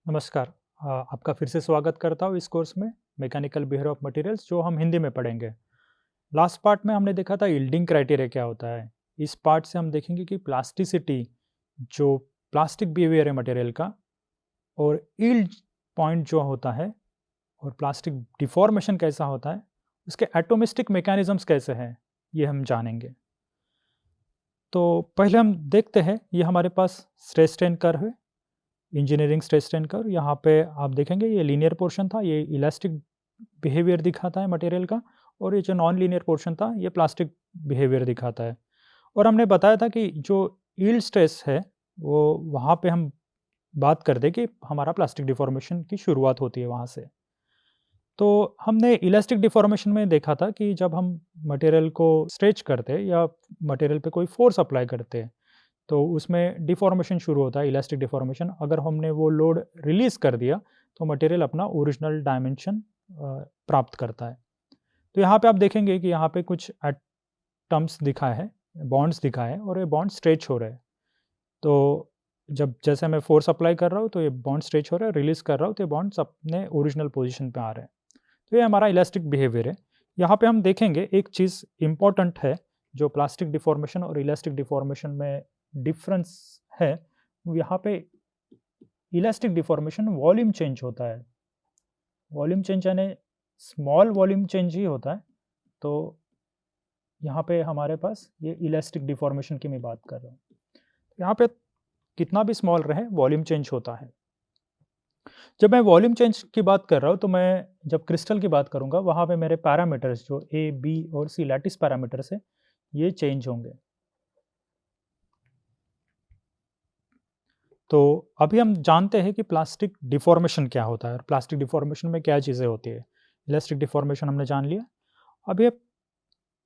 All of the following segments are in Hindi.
नमस्कार। आपका फिर से स्वागत करता हूँ इस कोर्स में मैकेनिकल बिहेवियर ऑफ मटेरियल्स जो हम हिंदी में पढ़ेंगे। लास्ट पार्ट में हमने देखा था यील्डिंग क्राइटेरिया क्या होता है। इस पार्ट से हम देखेंगे कि प्लास्टिसिटी जो प्लास्टिक बिहेवियर है मटेरियल का और यील्ड पॉइंट जो होता है और प्लास्टिक डिफॉर्मेशन कैसा होता है, उसके एटोमिस्टिक मैकेनिज्म्स कैसे हैं, ये हम जानेंगे। तो पहले हम देखते हैं, ये हमारे पास स्ट्रेस स्ट्रेन कर्व है, इंजीनियरिंग स्ट्रेस स्ट्रेन कर्व। यहाँ पे आप देखेंगे ये लीनियर पोर्शन था, ये इलास्टिक बिहेवियर दिखाता है मटेरियल का, और ये जो नॉन लीनियर पोर्शन था ये प्लास्टिक बिहेवियर दिखाता है। और हमने बताया था कि जो यील्ड स्ट्रेस है वो वहाँ पे हम बात करते कि हमारा प्लास्टिक डिफॉर्मेशन की शुरुआत होती है वहाँ से। तो हमने इलास्टिक डिफॉर्मेशन में देखा था कि जब हम मटेरियल को स्ट्रेच करते हैं या मटेरियल पे कोई फोर्स अप्लाई करते हैं तो उसमें डिफॉर्मेशन शुरू होता है, इलास्टिक डिफॉर्मेशन। अगर हमने वो लोड रिलीज़ कर दिया तो मटेरियल अपना ओरिजिनल डायमेंशन प्राप्त करता है। तो यहाँ पे आप देखेंगे कि यहाँ पे कुछ एटम्स दिखा है, बॉन्ड्स दिखा है और ये बॉन्ड स्ट्रेच हो रहे हैं। तो जब जैसे मैं फोर्स अप्लाई कर रहा हूँ तो ये बॉन्ड स्ट्रेच हो रहा है, रिलीज़ कर रहा हूँ तो ये बॉन्ड्स अपने ओरिजिनल पोजीशन पे आ रहे हैं। तो ये हमारा इलास्टिक बिहेवियर है। यहाँ पे हम देखेंगे एक चीज़ इम्पोर्टेंट है जो प्लास्टिक डिफॉर्मेशन और इलास्टिक डिफॉर्मेशन में डिफरेंस है। यहाँ पे इलास्टिक डिफॉर्मेशन वॉल्यूम चेंज होता है। वॉल्यूम चेंज यानी स्मॉल वॉल्यूम चेंज ही होता है। तो यहाँ पे हमारे पास ये इलास्टिक डिफॉर्मेशन की मैं बात कर रहा हूँ। यहाँ पे कितना भी स्मॉल रहे वॉल्यूम चेंज होता है। जब मैं वॉल्यूम चेंज की बात कर रहा हूँ तो मैं जब क्रिस्टल की बात करूँगा वहाँ पे मेरे पैरामीटर्स जो ए, बी और सी लैटिस पैरामीटर्स है ये चेंज होंगे। तो अभी हम जानते हैं कि प्लास्टिक डिफॉर्मेशन क्या होता है और प्लास्टिक डिफॉर्मेशन में क्या चीज़ें होती है। इलास्टिक डिफॉर्मेशन हमने जान लिया। अभी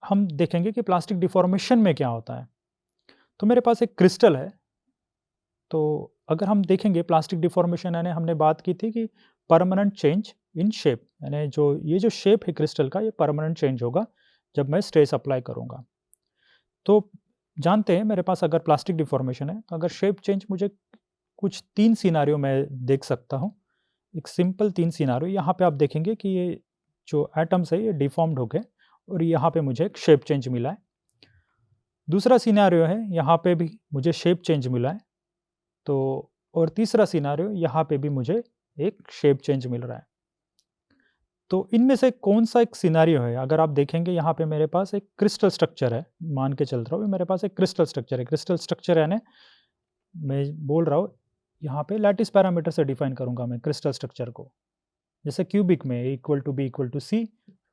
हम देखेंगे कि प्लास्टिक डिफॉर्मेशन में क्या होता है। तो मेरे पास एक क्रिस्टल है, तो अगर हम देखेंगे प्लास्टिक डिफॉर्मेशन यानी हमने बात की थी कि परमानेंट चेंज इन शेप, यानी जो शेप है क्रिस्टल का ये परमानेंट चेंज होगा जब मैं स्ट्रेस अप्लाई करूँगा। तो जानते हैं मेरे पास अगर प्लास्टिक डिफॉर्मेशन है तो अगर शेप चेंज मुझे कुछ 3 सिनेरियो मैं देख सकता हूँ। एक सिंपल 3 सिनेरियो यहाँ पे आप देखेंगे कि ये जो एटम्स है ये डिफॉर्म्ड हो गए और यहाँ पे मुझे एक शेप चेंज मिला है। दूसरा सिनेरियो है यहाँ पे भी मुझे शेप चेंज मिला है। तो और तीसरा सिनेरियो यहाँ पे भी मुझे एक शेप चेंज मिल रहा है। तो इनमें से कौन-सा एक सिनेरियो है? अगर आप देखेंगे यहाँ पे मेरे पास एक क्रिस्टल स्ट्रक्चर है, मान के चल रहा हूँ मेरे पास एक क्रिस्टल स्ट्रक्चर है। क्रिस्टल स्ट्रक्चर यानी मैं बोल रहा हूँ यहाँ पे लैटिस पैरामीटर से डिफाइन करूँगा मैं क्रिस्टल स्ट्रक्चर को। जैसे क्यूबिक में A equal to B equal to C,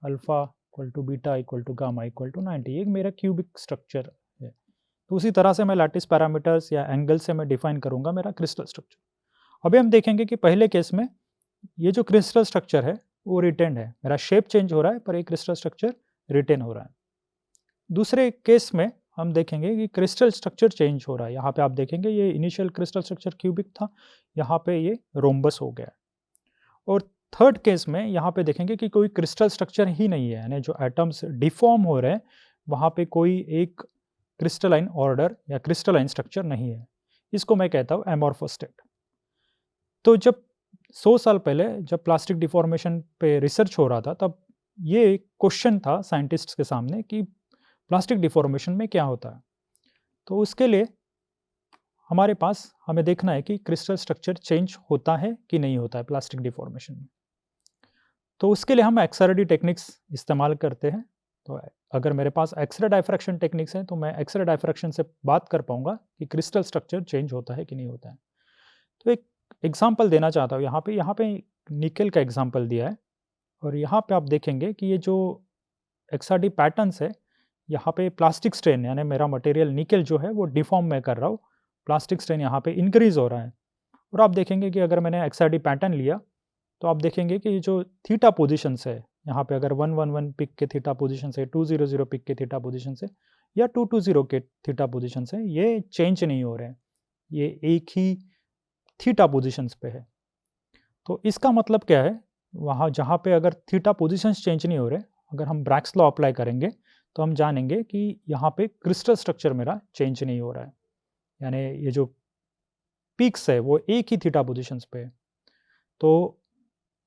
alpha equal to beta equal to gamma equal to 90, ये मेरा क्यूबिक स्ट्रक्चर है। तो उसी तरह से मैं लैटिस पैरामीटर्स या एंगल से मैं डिफाइन करूँगा मेरा क्रिस्टल स्ट्रक्चर। अभी हम देखेंगे कि पहले केस में ये जो क्रिस्टल स्ट्रक्चर है वो रिटेन्ड है। मेरा शेप चेंज हो रहा है पर ये क्रिस्टल स्ट्रक्चर रिटेन हो रहा है। दूसरे केस में हम देखेंगे कि क्रिस्टल स्ट्रक्चर चेंज हो रहा है। यहाँ पे आप देखेंगे ये इनिशियल क्रिस्टल स्ट्रक्चर क्यूबिक था, यहाँ पे ये रोम्बस हो गया है। और थर्ड केस में यहाँ पे देखेंगे कि कोई क्रिस्टल स्ट्रक्चर ही नहीं है, यानी जो एटम्स डिफॉर्म हो रहे हैं वहाँ पे कोई एक क्रिस्टलाइन ऑर्डर या क्रिस्टलाइन स्ट्रक्चर नहीं है। इसको मैं कहता हूँ एमॉर्फस स्टेट। तो जब 100 साल पहले जब प्लास्टिक डिफॉर्मेशन पे रिसर्च हो रहा था तब ये क्वेश्चन था साइंटिस्ट्स के सामने कि प्लास्टिक डिफॉर्मेशन में क्या होता है। तो उसके लिए हमारे पास हमें देखना है कि क्रिस्टल स्ट्रक्चर चेंज होता है कि नहीं होता है प्लास्टिक डिफॉर्मेशन में। तो उसके लिए हम एक्सरे टेक्निक्स इस्तेमाल करते हैं। तो अगर मेरे पास एक्सरे डायफ्रैक्शन टेक्निक्स हैं तो मैं एक्सरे डायफ्रैक्शन से बात कर पाऊंगा कि क्रिस्टल स्ट्रक्चर चेंज होता है कि नहीं होता है। तो एक एग्जांपल देना चाहता हूँ यहाँ पे निकेल का एग्जांपल दिया है और यहाँ पे आप देखेंगे कि ये जो एक्सआरडी पैटर्न्स है, यहाँ पे प्लास्टिक स्ट्रेन यानी मेरा मटेरियल निकेल जो है वो डिफॉर्म मैं कर रहा हूँ, प्लास्टिक स्ट्रेन यहाँ पे इंक्रीज हो रहा है। और आप देखेंगे कि अगर मैंने एक्सआरडी पैटर्न लिया तो आप देखेंगे कि जो थीटा पोजीशंस है यहाँ पे अगर 111 पिक के थीटा पोजीशन से, 200 पिक के थीटा पोजीशन से या 220 के थीटा पोजीशन से ये चेंज नहीं हो रहे हैं, ये एक ही थीटा पोजीशंस पे है। तो इसका मतलब क्या है, वहाँ जहाँ पे अगर थीटा पोजीशंस चेंज नहीं हो रहे, अगर हम ब्रैक्स लॉ अप्लाई करेंगे तो हम जानेंगे कि यहाँ पे क्रिस्टल स्ट्रक्चर मेरा चेंज नहीं हो रहा है, यानी ये जो पीक्स है वो एक ही थीटा पोजीशंस पे है। तो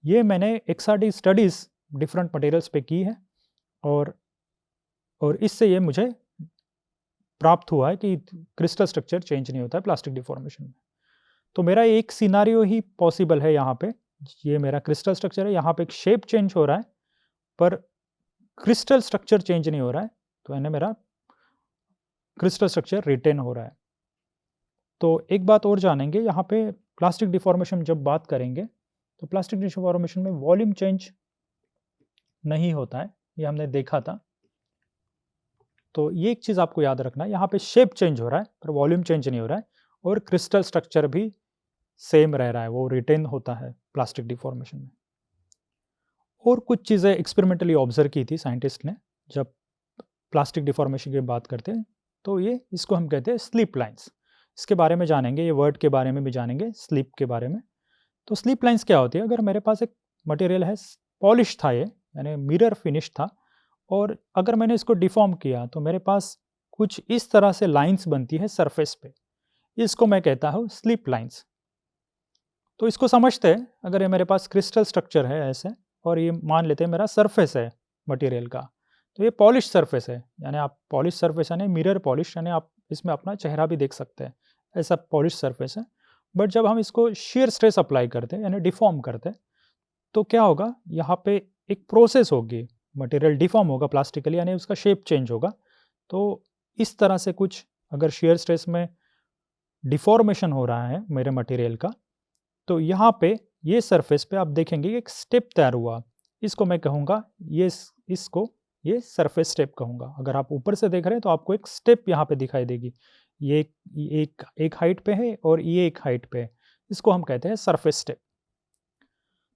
ये मैंने XRD स्टडीज़ डिफरेंट मटेरियल्स पे की है और इससे ये मुझे प्राप्त हुआ है कि क्रिस्टल स्ट्रक्चर चेंज नहीं होता है प्लास्टिक डिफॉर्मेशन में। तो मेरा एक सिनेरियो ही पॉसिबल है यहाँ पे, ये मेरा क्रिस्टल स्ट्रक्चर है, यहाँ पे एक शेप चेंज हो रहा है, पर क्रिस्टल स्ट्रक्चर चेंज नहीं हो रहा है, तो यानी मेरा क्रिस्टल स्ट्रक्चर रिटेन हो रहा है। तो एक बात और जानेंगे यहाँ पे, प्लास्टिक डिफॉर्मेशन जब बात करेंगे, तो प्लास्टिक डिफॉर्मेशन में वॉल्यूम चेंज नहीं होता है, ये हमने देखा था। तो ये एक चीज़ आपको याद रखना है, यहाँ पे शेप चेंज हो रहा है पर वॉल्यूम चेंज नहीं हो रहा है, और क्रिस्टल स्ट्रक्चर भी सेम रह रहा है, वो रिटेन होता है प्लास्टिक डिफॉर्मेशन में। और कुछ चीज़ें एक्सपेरिमेंटली ऑब्जर्व की थी साइंटिस्ट ने, जब प्लास्टिक डिफॉर्मेशन की बात करते हैं, तो ये इसको हम कहते हैं स्लिप लाइंस। इसके बारे में जानेंगे, ये वर्ड के बारे में भी जानेंगे, स्लिप के बारे में। तो स्लिप लाइंस क्या होती है? अगर मेरे पास एक मटेरियल है, पॉलिश था ये, यानी मिरर फिनिश था, और अगर मैंने इसको डिफॉर्म किया तो मेरे पास कुछ इस तरह से लाइंस बनती है सरफेस पे, इसको मैं कहता हूँ स्लिप लाइंस। तो इसको समझते हैं, अगर ये मेरे पास क्रिस्टल स्ट्रक्चर है ऐसे, और ये मान लेते हैं मेरा सरफेस है मटेरियल का, तो ये पॉलिश सरफेस है, यानी आप पॉलिश सरफेस यानी मिरर पॉलिश, यानी आप इसमें अपना चेहरा भी देख सकते हैं, ऐसा पॉलिश सरफेस है। बट जब हम इसको shear स्ट्रेस अप्लाई करते हैं यानी डिफॉर्म करते हैं, तो क्या होगा, यहाँ पे एक प्रोसेस होगी, मटेरियल डिफॉर्म होगा प्लास्टिकली, यानी उसका शेप चेंज होगा। तो इस तरह से कुछ अगर shear स्ट्रेस में डिफॉर्मेशन हो रहा है मेरे मटेरियल का, तो यहाँ पे ये सरफेस पे आप देखेंगे एक स्टेप तैयार हुआ, इसको मैं कहूँगा, इसको ये सरफेस स्टेप कहूँगा। अगर आप ऊपर से देख रहे हैं तो आपको एक स्टेप यहाँ पे दिखाई देगी, ये एक हाइट पे है और ये एक हाइट पे है, इसको हम कहते हैं सरफेस स्टेप।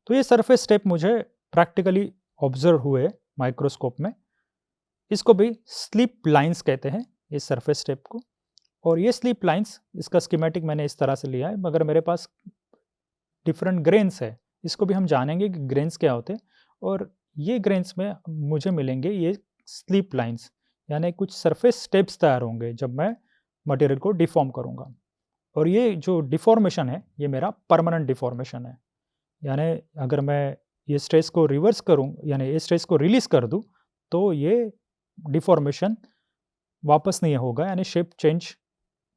तो ये सरफेस स्टेप मुझे प्रैक्टिकली ऑब्जर्व हुए माइक्रोस्कोप में, इसको भी स्लिप लाइंस कहते हैं इस सरफेस स्टेप को। और ये स्लिप लाइंस, इसका स्कीमेटिक मैंने इस तरह से लिया है, मगर मेरे पास डिफरेंट ग्रेन्स है, इसको भी हम जानेंगे कि ग्रेन्स क्या होते हैं। और ये ग्रेन्स में मुझे मिलेंगे ये स्लिप लाइंस, यानी कुछ सरफेस स्टेप्स तैयार होंगे जब मैं मटेरियल को डिफॉर्म करूँगा। और ये जो डिफॉर्मेशन है, ये मेरा परमानेंट डिफॉर्मेशन है, यानी अगर मैं ये स्ट्रेस को रिवर्स करूँ, यानी ये स्ट्रेस को रिलीज़ कर दूँ, तो ये डिफॉर्मेशन वापस नहीं होगा, यानी शेप चेंज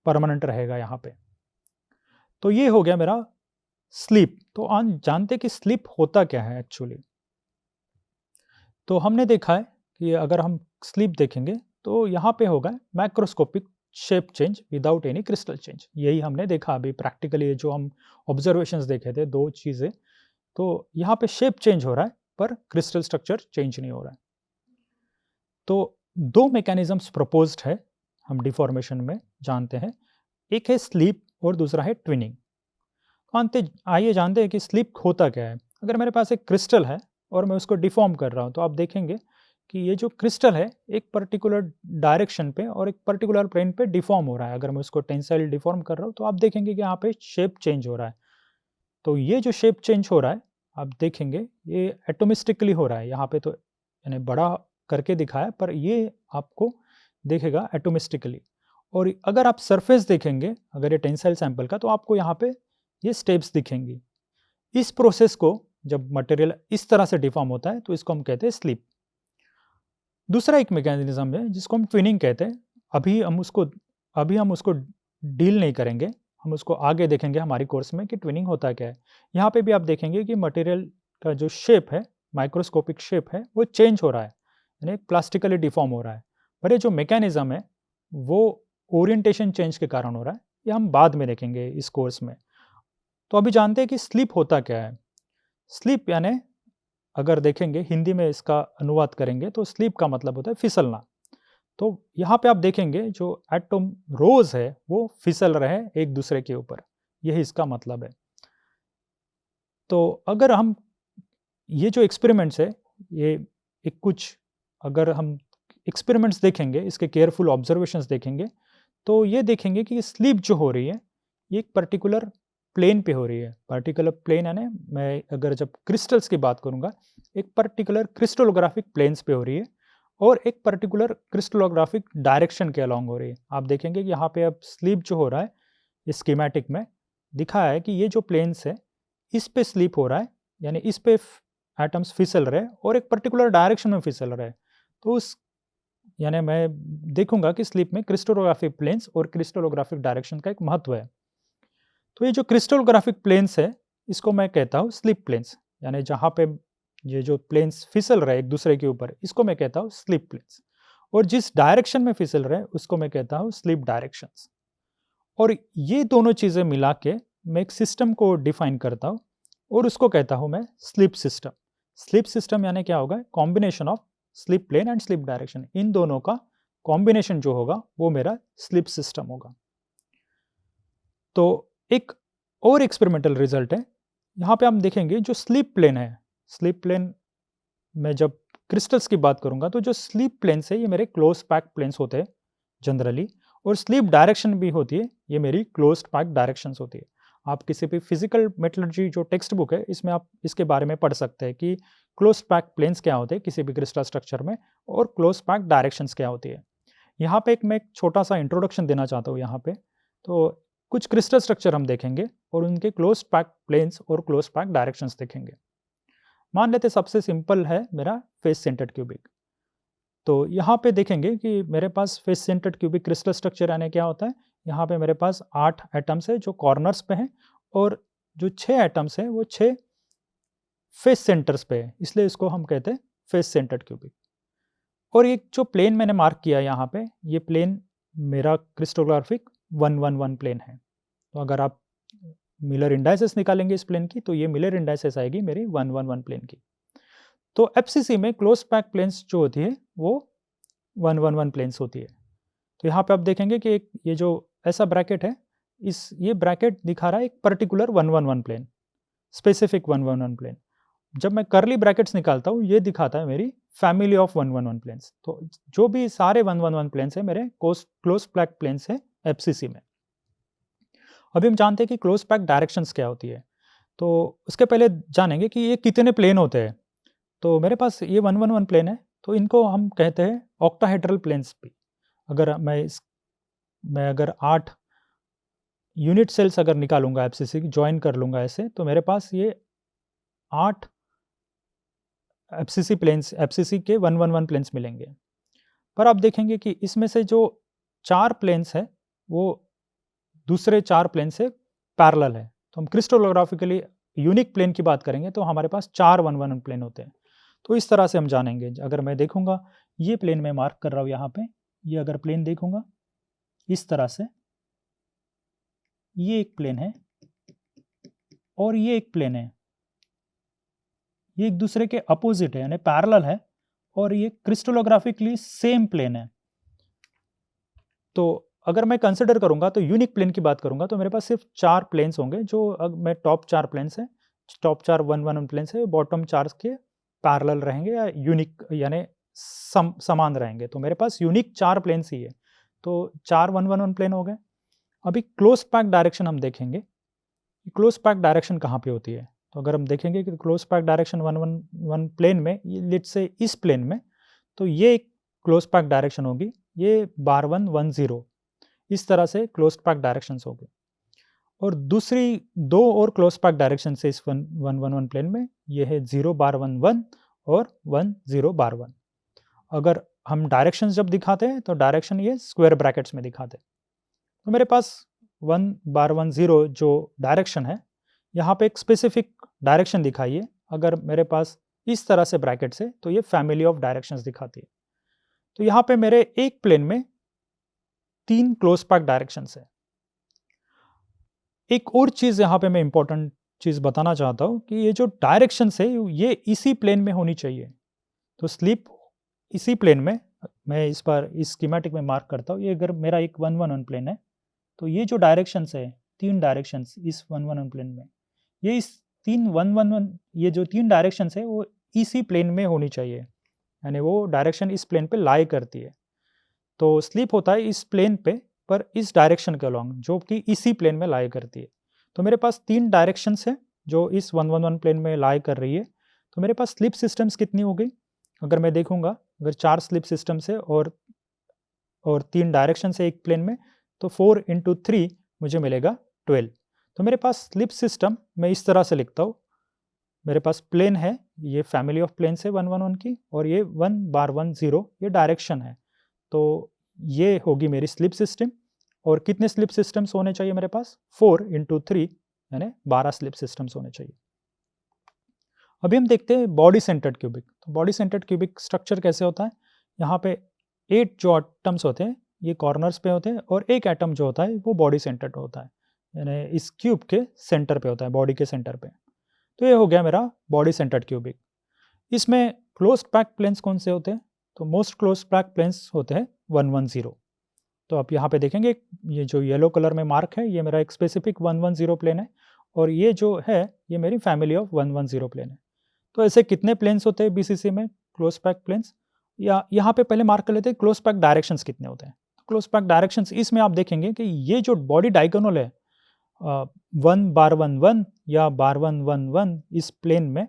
परमानेंट रहेगा यहाँ पे। तो ये हो गया मेरा स्लीप। तो आज जानते हैं कि स्लीप होता क्या है एक्चुअली। तो हमने देखा है कि अगर हम स्लीप देखेंगे तो यहाँ पे होगा macroscopic shape change without any crystal change. यही हमने देखा अभी प्रैक्टिकली, जो हम ऑब्जर्वेशंस देखे थे, दो चीज़ें। तो यहाँ पे शेप चेंज हो रहा है पर क्रिस्टल स्ट्रक्चर चेंज नहीं हो रहा है। तो दो मैकेनिज्म्स प्रपोज्ड है हम डिफॉर्मेशन में जानते हैं, एक है स्लीप और दूसरा है ट्विनिंग। आइए जानते हैं कि स्लिप होता क्या है। अगर मेरे पास एक क्रिस्टल है और मैं उसको डिफॉर्म कर रहा हूँ, तो आप देखेंगे कि ये जो क्रिस्टल है एक पर्टिकुलर डायरेक्शन पे और एक पर्टिकुलर प्लेन पे डिफॉर्म हो रहा है। अगर मैं उसको टेंसाइल डिफॉर्म कर रहा हूँ तो आप देखेंगे कि यहाँ पे शेप चेंज हो रहा है। तो ये जो शेप चेंज हो रहा है, आप देखेंगे ये एटोमिस्टिकली हो रहा है। यहाँ पे तो यानी बड़ा करके दिखाया, पर ये आपको देखेगा एटोमिस्टिकली। और अगर आप सरफेस देखेंगे, अगर ये टेंसाइल सैंपल का, तो आपको यहाँ पे ये स्टेप्स दिखेंगी। इस प्रोसेस को जब मटेरियल इस तरह से डिफॉर्म होता है तो इसको हम कहते हैं स्लिप। दूसरा एक मैकेनिज्म है जिसको हम ट्विनिंग कहते हैं। अभी हम उसको डील नहीं करेंगे, हम उसको आगे देखेंगे हमारी कोर्स में कि ट्विनिंग होता क्या है। यहाँ पे भी आप देखेंगे कि मटेरियल का जो शेप है, माइक्रोस्कोपिक शेप है, वो चेंज हो रहा है, यानी प्लास्टिकली डिफॉर्म हो रहा है। पर ये जो मैकेनिज्म है वो ओरिएंटेशन चेंज के कारण हो रहा है, ये हम बाद में देखेंगे इस कोर्स में। तो अभी जानते हैं कि स्लीप होता क्या है। स्लीप यानी अगर देखेंगे हिंदी में इसका अनुवाद करेंगे तो स्लीप का मतलब होता है फिसलना। तो यहाँ पे आप देखेंगे जो एटम रोज है वो फिसल रहे एक दूसरे के ऊपर, यही इसका मतलब है। तो अगर हम ये जो एक्सपेरिमेंट्स है, ये एक कुछ अगर हम एक्सपेरिमेंट्स देखेंगे, इसके केयरफुल ऑब्जर्वेशंस देखेंगे, तो ये देखेंगे कि स्लीप जो हो रही है ये एक पर्टिकुलर प्लेन पे हो रही है। पर्टिकुलर प्लेन यानी मैं अगर जब क्रिस्टल्स की बात करूंगा, एक पर्टिकुलर क्रिस्टलोग्राफिक प्लेन्स पे हो रही है और एक पर्टिकुलर क्रिस्टलोग्राफिक डायरेक्शन के अलॉन्ग हो रही है। आप देखेंगे कि यहाँ पे अब स्लीप जो हो रहा है, इस स्कीमेटिक में दिखाया है कि ये जो प्लेन्स है इस पे स्लिप हो रहा है, यानी इस पे एटम्स फिसल रहे हैं और एक पर्टिकुलर डायरेक्शन में फिसल रहे हैं, तो उस यानी मैं देखूंगा कि स्लिप में क्रिस्टलोग्राफिक प्लेन्स और क्रिस्टलोग्राफिक डायरेक्शन का एक महत्व है। तो ये जो क्रिस्टलोग्राफिक प्लेन्स है, इसको मैं कहता हूँ स्लिप प्लेन्स, यानी जहाँ पे ये जो प्लेन्स फिसल रहे हैं एक दूसरे के ऊपर, इसको मैं कहता हूँ स्लिप प्लेन्स। और जिस डायरेक्शन में फिसल रहे हैं उसको मैं कहता हूँ स्लिप डायरेक्शंस। और ये दोनों चीज़ें मिला के मैं एक सिस्टम को डिफाइन करता हूँ और उसको कहता हूँ मैं स्लिप सिस्टम। स्लिप सिस्टम यानी क्या होगा? Combination of slip plane and slip direction, इन दोनों का कॉम्बिनेशन जो होगा वो मेरा स्लिप सिस्टम होगा। तो एक और एक्सपेरिमेंटल रिजल्ट है, यहाँ पे हम देखेंगे जो स्लिप प्लेन है, स्लिप प्लेन में जब क्रिस्टल्स की बात करूंगा तो जो स्लिप प्लेन्स है ये मेरे क्लोज पैक प्लेन्स होते हैं जनरली, और स्लिप डायरेक्शन भी होती है, ये मेरी क्लोज्ड पैक डायरेक्शंस होती है। आप किसी भी फिजिकल मेटलर्जी जो टेक्स्ट बुक है इसमें आप इसके बारे में पढ़ सकते हैं कि क्लोज पैक प्लेन्स क्या होते हैं किसी भी क्रिस्टल स्ट्रक्चर में, और क्लोज पैक डायरेक्शंस क्या होती है। यहाँ पे मैं एक छोटा सा इंट्रोडक्शन देना चाहता हूँ यहाँ पे। तो कुछ क्रिस्टल स्ट्रक्चर हम देखेंगे और उनके क्लोज पैक प्लेन्स और क्लोज पैक डायरेक्शंस देखेंगे। मान लेते सबसे सिंपल है मेरा फेस सेंटर्ड क्यूबिक। तो यहाँ पे देखेंगे कि मेरे पास face centred cubic crystal structure यानी क्या होता है, यहाँ पे मेरे पास 8 एटम्स है जो कॉर्नर्स पे हैं, और जो 6 एटम्स हैं वो 6 फेस सेंटर्स पे है, इसलिए इसको हम कहते हैं फेस सेंटर्ड क्यूबिक। और एक जो प्लेन मैंने मार्क किया यहाँ पे, ये प्लेन मेरा क्रिस्टोग्राफिक 111 प्लेन है। तो अगर आप मिलर इंडाइसेस निकालेंगे इस प्लेन की, तो ये मिलर इंडाइसेस आएगी मेरी 111 प्लेन की। तो एफसीसी में क्लोज पैक प्लेन्स जो होती है वो 111 प्लेन्स होती है। तो यहाँ पे आप देखेंगे कि एक ये जो ऐसा ब्रैकेट है, इस ये ब्रैकेट दिखा रहा है एक पर्टिकुलर 111 प्लेन, स्पेसिफिक 111 प्लेन। जब मैं करली ब्रैकेट्स निकालता हूँ ये दिखाता है मेरी फैमिली ऑफ 111 प्लेन्स। तो जो भी सारे 111 प्लेन्स है मेरे क्लोज पैक प्लेन्स है एफसीसी में। अभी हम जानते हैं कि क्लोज पैक डायरेक्शंस क्या होती है, तो उसके पहले जानेंगे कि ये कितने प्लेन होते हैं। तो मेरे पास ये 111 प्लेन है, तो इनको हम कहते हैं ऑक्टाहेड्रल प्लेन्स भी। अगर मैं अगर 8 यूनिट सेल्स अगर निकालूंगा एफसीसी की, ज्वाइन कर लूंगा ऐसे, तो मेरे पास ये 8 एफसीसी के 111 प्लेन्स मिलेंगे। पर आप देखेंगे कि इसमें से जो 4 प्लेन्स है वो दूसरे 4 प्लेन से पैरेलल है। तो हम क्रिस्टलोग्राफिकली यूनिक प्लेन की बात करेंगे तो हमारे पास 4 111 प्लेन होते हैं। तो इस तरह से हम जानेंगे। अगर मैं देखूंगा ये प्लेन मैं मार्क कर रहा हूँ यहाँ पे, ये अगर प्लेन देखूंगा इस तरह से, ये एक प्लेन है और ये एक प्लेन है, ये एक दूसरे के अपोजिट है यानी पैरेलल है, और ये क्रिस्टलोग्राफिकली सेम प्लेन है। तो अगर मैं कंसिडर करूंगा तो यूनिक प्लेन की बात करूंगा तो मेरे पास सिर्फ 4 प्लेन्स होंगे, जो मैं टॉप 4 प्लेन्स हैं, टॉप 4 111 प्लेन्स है, बॉटम 4 के पैरेलल रहेंगे या यूनिक यानी समान रहेंगे। तो मेरे पास यूनिक 4 प्लेन्स ही है, तो 4 111 प्लेन हो गए। अभी क्लोज पैक डायरेक्शन हम देखेंगे, क्लोज पैक डायरेक्शन कहाँ पे होती है। तो अगर हम देखेंगे कि क्लोज पैक डायरेक्शन 111 प्लेन में, लेट्स से इस प्लेन में, तो ये एक क्लोज पैक डायरेक्शन होगी, ये बार 110, इस तरह से क्लोज पैक डायरेक्शंस होगी। और दूसरी 2 और क्लोज पैक डायरेक्शन से इस 111 प्लेन में, ये है 0 बार 11 और 10 बार 1। अगर हम डायरेक्शंस जब दिखाते हैं तो डायरेक्शन ये स्क्वायर ब्रैकेट्स में दिखाते हैं। तो मेरे पास 1 बार 10 जो डायरेक्शन है, यहाँ पे एक स्पेसिफिक डायरेक्शन दिखाई है। अगर मेरे पास इस तरह से ब्रैकेट्स है तो ये फैमिली ऑफ डायरेक्शंस दिखाती है। तो यहाँ पे मेरे एक प्लेन में 3 क्लोज पैक डायरेक्शंस है। एक और चीज़ यहाँ पे मैं इंपॉर्टेंट चीज़ बताना चाहता हूँ कि ये जो डायरेक्शंस है ये इसी प्लेन में होनी चाहिए। तो स्लिप इसी प्लेन में, मैं इस बार इस स्कीमेटिक में मार्क करता हूँ, ये अगर मेरा एक 111 प्लेन है तो ये जो डायरेक्शंस है, 3 डायरेक्शंस इस 111 प्लेन में, ये इस 111 ये जो 3 डायरेक्शंस है वो इसी प्लेन में होनी चाहिए, यानी वो डायरेक्शन इस प्लेन पे लाई करती है। तो स्लिप होता है इस प्लेन पे पर इस डायरेक्शन के अलॉन्ग, जो कि इसी प्लेन में लाई करती है। तो मेरे पास 3 डायरेक्शंस है जो इस 111 प्लेन में लाई कर रही है। तो मेरे पास स्लिप सिस्टम्स कितनी हो गई, अगर मैं देखूंगा, अगर 4 स्लिप सिस्टम्स है और 3 डायरेक्शन है एक प्लेन में, तो 4 × 3 मुझे मिलेगा 12। तो मेरे पास स्लिप सिस्टम मैं इस तरह से लिखता हूँ, मेरे पास प्लेन है, ये फैमिली ऑफ प्लेन्स है 1 1 1 की, और ये 1 बार 1 0 ये डायरेक्शन है। तो ये होगी मेरी स्लिप सिस्टम। और कितने स्लिप सिस्टम्स होने चाहिए मेरे पास? 4 × 3 यानी 12 स्लिप सिस्टम्स होने चाहिए। अभी हम देखते हैं बॉडी सेंटर्ड क्यूबिक। तो बॉडी सेंटर्ड क्यूबिक स्ट्रक्चर कैसे होता है? यहाँ पे 8 जो एटम्स होते हैं ये कॉर्नर्स पे होते हैं, और एक एटम जो होता है वो बॉडी सेंटर्ड होता है, यानी इस क्यूब के सेंटर पे होता है, बॉडी के सेंटर पे। तो ये हो गया मेरा बॉडी सेंटर्ड क्यूबिक। इसमें क्लोज्ड पैक प्लेन्स कौन से होते हैं? तो मोस्ट क्लोज्ड पैक प्लेन्स होते हैं 1 1 0। तो आप यहाँ पे देखेंगे ये जो येलो कलर में मार्क है ये मेरा एक स्पेसिफिक 1 1 0 प्लेन है, और ये जो है ये मेरी फैमिली ऑफ 1 1 0 प्लेन है। तो ऐसे कितने प्लेन्स होते हैं बीसीसी में क्लोज पैक प्लेन्स? या यहाँ पे पहले मार्क कर लेते हैं क्लोज पैक डायरेक्शंस कितने होते हैं। क्लोज पैक डायरेक्शंस इसमें आप देखेंगे कि ये जो बॉडी डायगोनल है 1 बार 1 1 या बार 1 1 1 इस प्लेन में,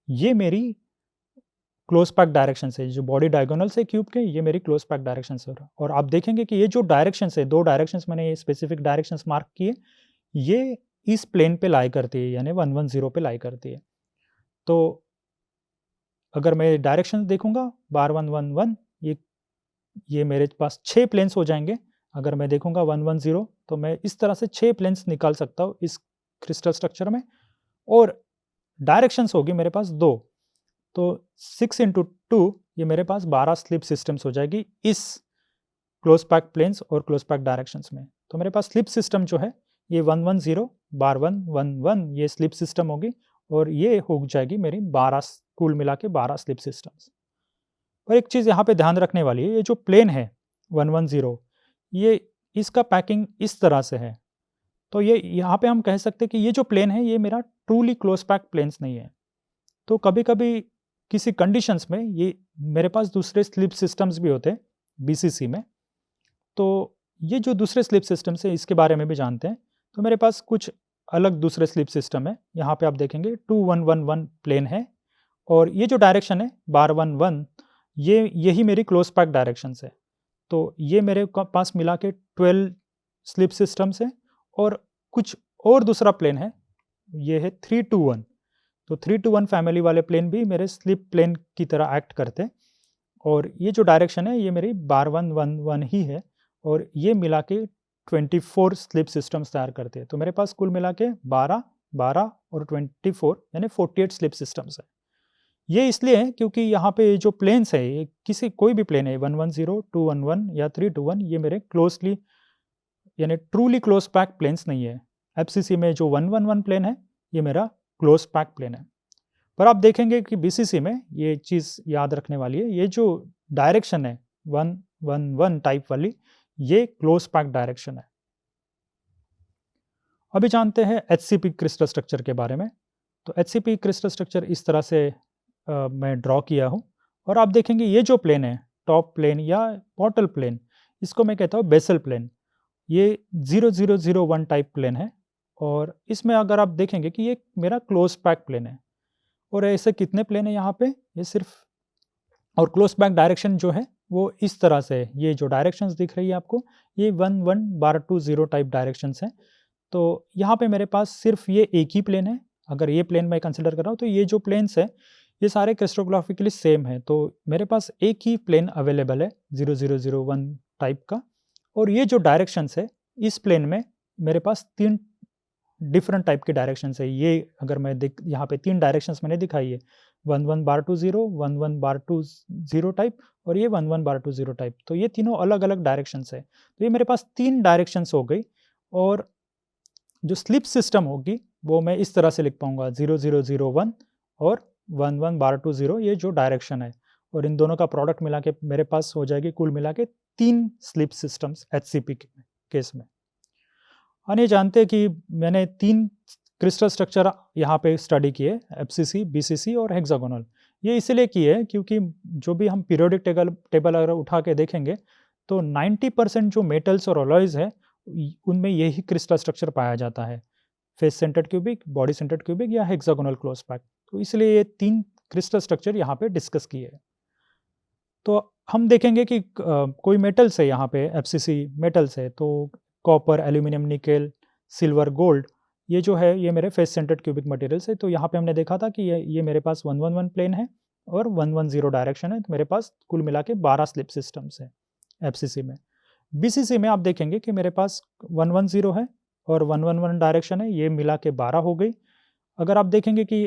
ये मेरी क्लोज पैक डायरेक्शन है। जो बॉडी डायगोनल से क्यूब के ये मेरी क्लोज पैक डायरेक्शन है। और आप देखेंगे कि ये जो डायरेक्शन है, दो डायरेक्शंस मैंने ये स्पेसिफिक डायरेक्शंस मार्क किए, ये इस प्लेन पे लाई करती है, यानी 1 1 0 पे लाई करती है। तो अगर मैं डायरेक्शन देखूंगा बार 1 1 1 ये मेरे पास 6 प्लेन्स हो जाएंगे। अगर मैं देखूंगा 1 1 0 तो मैं इस तरह से 6 प्लेन्स निकाल सकता हूँ इस क्रिस्टल स्ट्रक्चर में, और डायरेक्शंस होगी मेरे पास 2। तो 6 × 2 ये मेरे पास 12 स्लिप सिस्टम्स हो जाएगी इस क्लोज पैक प्लेन्स और क्लोज पैक डायरेक्शंस में। तो मेरे पास स्लिप सिस्टम जो है ये 1 1 0 बार 1 1 1 ये स्लिप सिस्टम होगी, और ये हो जाएगी मेरी 12 कुल मिला के 12 स्लिप सिस्टम्स। और एक चीज़ यहाँ पे ध्यान रखने वाली है, ये जो प्लेन है 1 1 0 ये इसका पैकिंग इस तरह से है। तो ये यहाँ पे हम कह सकते हैं कि ये जो प्लेन है ये मेरा ट्रूली क्लोज पैक प्लेन्स नहीं है। तो कभी कभी किसी कंडीशंस में ये मेरे पास दूसरे स्लिप सिस्टम्स भी होते हैं बीसीसी में। तो ये जो दूसरे स्लिप सिस्टम्स है इसके बारे में भी जानते हैं। तो मेरे पास कुछ अलग दूसरे स्लिप सिस्टम है। यहाँ पे आप देखेंगे 2 1 1 1 प्लेन है, और ये जो डायरेक्शन है बार 1 1 यही मेरी क्लोज पैक डायरेक्शंस है। तो ये मेरे पास मिला के 12 स्लिप सिस्टम्स है, और कुछ और दूसरा प्लेन है ये है 3 2 1। तो 3 2 1 फैमिली वाले प्लेन भी मेरे स्लिप प्लेन की तरह एक्ट करते हैं, और ये जो डायरेक्शन है ये मेरी बार 1 1 1 ही है, और ये मिला के 24 स्लिप सिस्टम्स तैयार करते हैं। तो मेरे पास कुल मिला के 12 12 और 24 यानी 48 स्लिप सिस्टम्स है। ये इसलिए है क्योंकि यहाँ पे जो प्लेन्स है ये किसी कोई भी प्लेन है 1 1 0 2 1 1 या 3 2 1 ये मेरे क्लोजली यानी ट्रूली क्लोज पैक प्लेन्स नहीं है। एफसीसी में जो 1 1 1 प्लेन है ये मेरा क्लोज पैक प्लेन है। पर आप देखेंगे कि बीसीसी में ये चीज़ याद रखने वाली है, ये जो डायरेक्शन है 1 1 1 टाइप वाली ये क्लोज पैक डायरेक्शन है। अभी जानते हैं एचसीपी क्रिस्टल स्ट्रक्चर के बारे में। तो एचसीपी क्रिस्टल स्ट्रक्चर इस तरह से मैं ड्रॉ किया हूँ, और आप देखेंगे ये जो प्लेन है टॉप प्लेन या पोर्टल प्लेन, इसको मैं कहता हूँ बेसल प्लेन। ये 0 0 0 1 टाइप प्लेन है, और इसमें अगर आप देखेंगे कि ये मेरा क्लोज पैक प्लेन है। और ऐसे कितने प्लेन है यहाँ पे? ये सिर्फ, और क्लोज पैक डायरेक्शन जो है वो इस तरह से है। ये जो डायरेक्शंस दिख रही है आपको ये 1 1 बार 2 0 टाइप डायरेक्शंस हैं। तो यहाँ पे मेरे पास सिर्फ ये एक ही प्लेन है। अगर ये प्लेन मैं कंसिडर कर रहा हूँ तो ये जो प्लेन्स है ये सारे क्रिस्टोग्राफिकली सेम है। तो मेरे पास एक ही प्लेन अवेलेबल है 0 0 0 1 टाइप का, और ये जो डायरेक्शंस है इस प्लेन में मेरे पास 3 डिफरेंट टाइप के डायरेक्शंस है। ये अगर मैं यहाँ पे 3 डायरेक्शंस मैंने दिखाई है 1 1 बार 2 0 1 1 बार 2 0 टाइप, और ये 1 1 बार 2 0 टाइप। तो ये तीनों अलग अलग डायरेक्शंस है। तो ये मेरे पास 3 डायरेक्शंस हो गई, और जो स्लिप सिस्टम होगी वो मैं इस तरह से लिख पाऊंगा 0 0 0 1 और 1 1 बार 2 0 ये जो डायरेक्शन है, और इन दोनों का प्रोडक्ट मिला के मेरे पास हो जाएगी कुल मिला के 3 स्लिप सिस्टम्स एचसीपी केस में। और ये जानते हैं कि मैंने 3 क्रिस्टल स्ट्रक्चर यहाँ पे स्टडी किए, एफसीसी, बीसीसी और हेक्सागोनल। ये इसलिए किए क्योंकि जो भी हम पीरियोडिक टेबल अगर उठा के देखेंगे तो 90% जो मेटल्स और अलॉयज है उनमें यही क्रिस्टल स्ट्रक्चर पाया जाता है, face centred cubic, body centred cubic या हेक्सागोनल क्लोज पैक। तो इसलिए ये 3 क्रिस्टल स्ट्रक्चर यहाँ पे डिस्कस किए। तो हम देखेंगे कि कोई मेटल्स है यहाँ पे, एफसीसी मेटल्स है, तो copper, aluminium, nickel, silver, gold, ये जो है ये मेरे फेस सेंटर्ड क्यूबिक मटेरियल्स है। तो यहाँ पे हमने देखा था कि ये मेरे पास 111 प्लेन है और 110 डायरेक्शन है। तो मेरे पास कुल मिला के 12 स्लिप सिस्टम्स हैं एफसीसी में। बीसीसी में आप देखेंगे कि मेरे पास 110 है और 111 डायरेक्शन है, ये मिला के 12 हो गई। अगर आप देखेंगे कि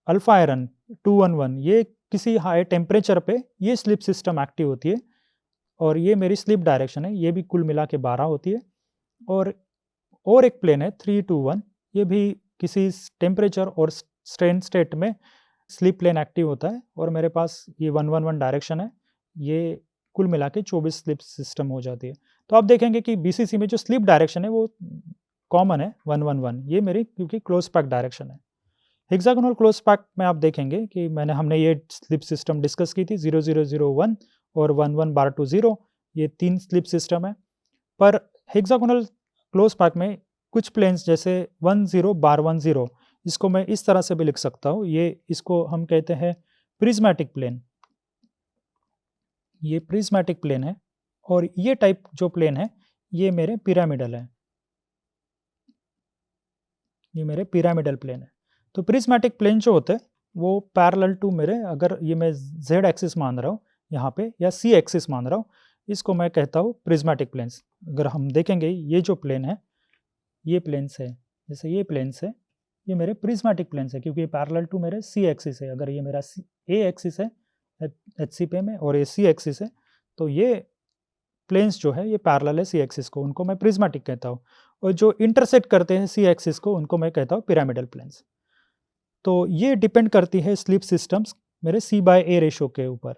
अल्फा आयरन 211 ये किसी हाई टेम्परेचर पे ये स्लिप सिस्टम एक्टिव होती है और ये मेरी स्लिप डायरेक्शन है, ये भी कुल मिला के 12 होती है। और एक प्लेन है 321, ये भी किसी टेम्परेचर और स्ट्रेन स्टेट में स्लिप प्लेन एक्टिव होता है और मेरे पास ये 111 डायरेक्शन है, ये कुल मिला के 24 स्लिप सिस्टम हो जाती है। तो आप देखेंगे कि बीसीसी में जो स्लिप डायरेक्शन है वो कॉमन है 111, ये मेरी क्योंकि क्लोज पैक डायरेक्शन है। हेक्सागोनल क्लोज पैक में आप देखेंगे कि हमने ये स्लिप सिस्टम डिस्कस की थी 0001 और 11/20, ये 3 स्लिप सिस्टम है। पर हेक्सागोनल क्लोज पैक में कुछ प्लेन्स जैसे 10/10 इसको मैं इस तरह से भी लिख सकता हूँ, ये इसको हम कहते हैं प्रिज्मेटिक प्लेन। ये प्रिज्मेटिक प्लेन है और ये टाइप जो प्लेन है ये मेरे पिरामिडल है, ये मेरे पिरामिडल प्लेन है। तो प्रिज्मेटिक प्लेन जो होते हैं वो पैरेलल टू मेरे, अगर ये मैं जेड एक्सिस मान रहा हूँ यहाँ पे या सी एक्सिस मान रहा हूँ, इसको मैं कहता हूँ प्रिज्मेटिक प्लेन्स। अगर हम देखेंगे ये जो प्लेन है, ये प्लेन्स है, जैसे ये प्लेन्स है, ये मेरे प्रिज्मेटिक प्लेन्स है क्योंकि ये पैरेलल टू मेरे सी एक्सिस है। अगर ये मेरा ए एक्सिस है एच सी पे में और ये सी एक्सिस है, तो ये प्लेन्स जो है ये पैरेलल है सी एक्सिस को, उनको मैं प्रिज्मेटिक कहता हूँ। और जो इंटरसेक्ट करते हैं सी एक्सिस को, उनको मैं कहता हूँ पिरामिडल प्लेन्स। तो ये डिपेंड करती है स्लिप सिस्टम्स मेरे C/A रेशो के ऊपर।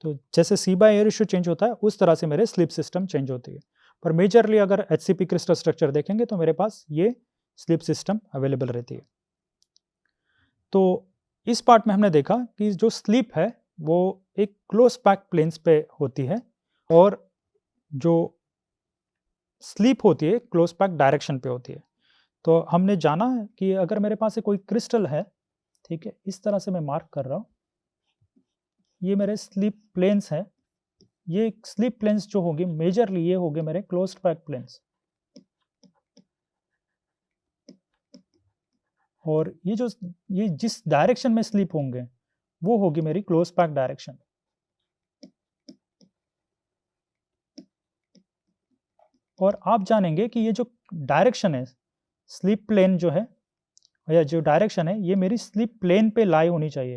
तो जैसे C/A रेशो चेंज होता है उस तरह से मेरे स्लिप सिस्टम चेंज होती है। पर मेजरली अगर HCP क्रिस्टल स्ट्रक्चर देखेंगे तो मेरे पास ये स्लिप सिस्टम अवेलेबल रहती है। तो इस पार्ट में हमने देखा कि जो स्लिप है वो एक क्लोज पैक प्लेन्स पे होती है और जो स्लिप होती है क्लोज पैक डायरेक्शन पे होती है। तो हमने जाना कि अगर मेरे पास कोई क्रिस्टल है, ठीक है, इस तरह से मैं मार्क कर रहा हूँ, ये मेरे स्लिप प्लेन्स है। ये स्लिप प्लेन्स जो होंगे मेजरली ये होंगे मेरे क्लोज्ड पैक प्लेन्स, और ये जिस डायरेक्शन में स्लिप होंगे वो होगी मेरी क्लोज पैक डायरेक्शन। और आप जानेंगे कि ये जो डायरेक्शन है स्लिप प्लेन जो है या जो डायरेक्शन है ये मेरी स्लिप प्लेन पे लाई होनी चाहिए,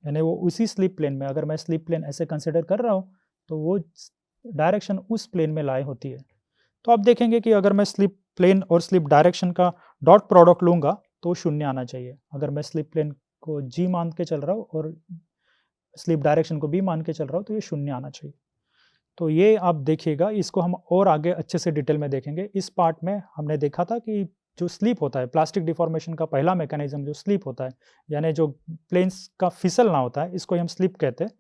यानी वो उसी स्लिप प्लेन में, अगर मैं स्लिप प्लेन ऐसे कंसिडर कर रहा हूँ तो वो डायरेक्शन उस प्लेन में लाई होती है। तो आप देखेंगे कि अगर मैं स्लिप प्लेन और स्लिप डायरेक्शन का डॉट प्रोडक्ट लूँगा तो 0 आना चाहिए। अगर मैं स्लिप प्लेन को G मान के चल रहा हूँ और स्लिप डायरेक्शन को B मान के चल रहा हूँ तो ये 0 आना चाहिए। तो ये आप देखिएगा, इसको हम और आगे अच्छे से डिटेल में देखेंगे। इस पार्ट में हमने देखा था कि जो स्लिप होता है, प्लास्टिक डिफॉर्मेशन का पहला मैकेनिज्म जो स्लिप होता है, यानी जो प्लेन्स का फिसलना होता है, इसको हम स्लिप कहते हैं।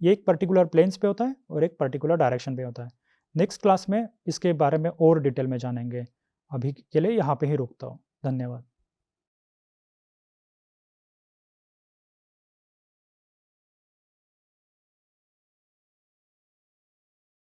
ये एक पर्टिकुलर प्लेन्स पे होता है और एक पर्टिकुलर डायरेक्शन पे होता है। नेक्स्ट क्लास में इसके बारे में और डिटेल में जानेंगे। अभी के लिए यहाँ पे ही रुकता हूँ। धन्यवाद।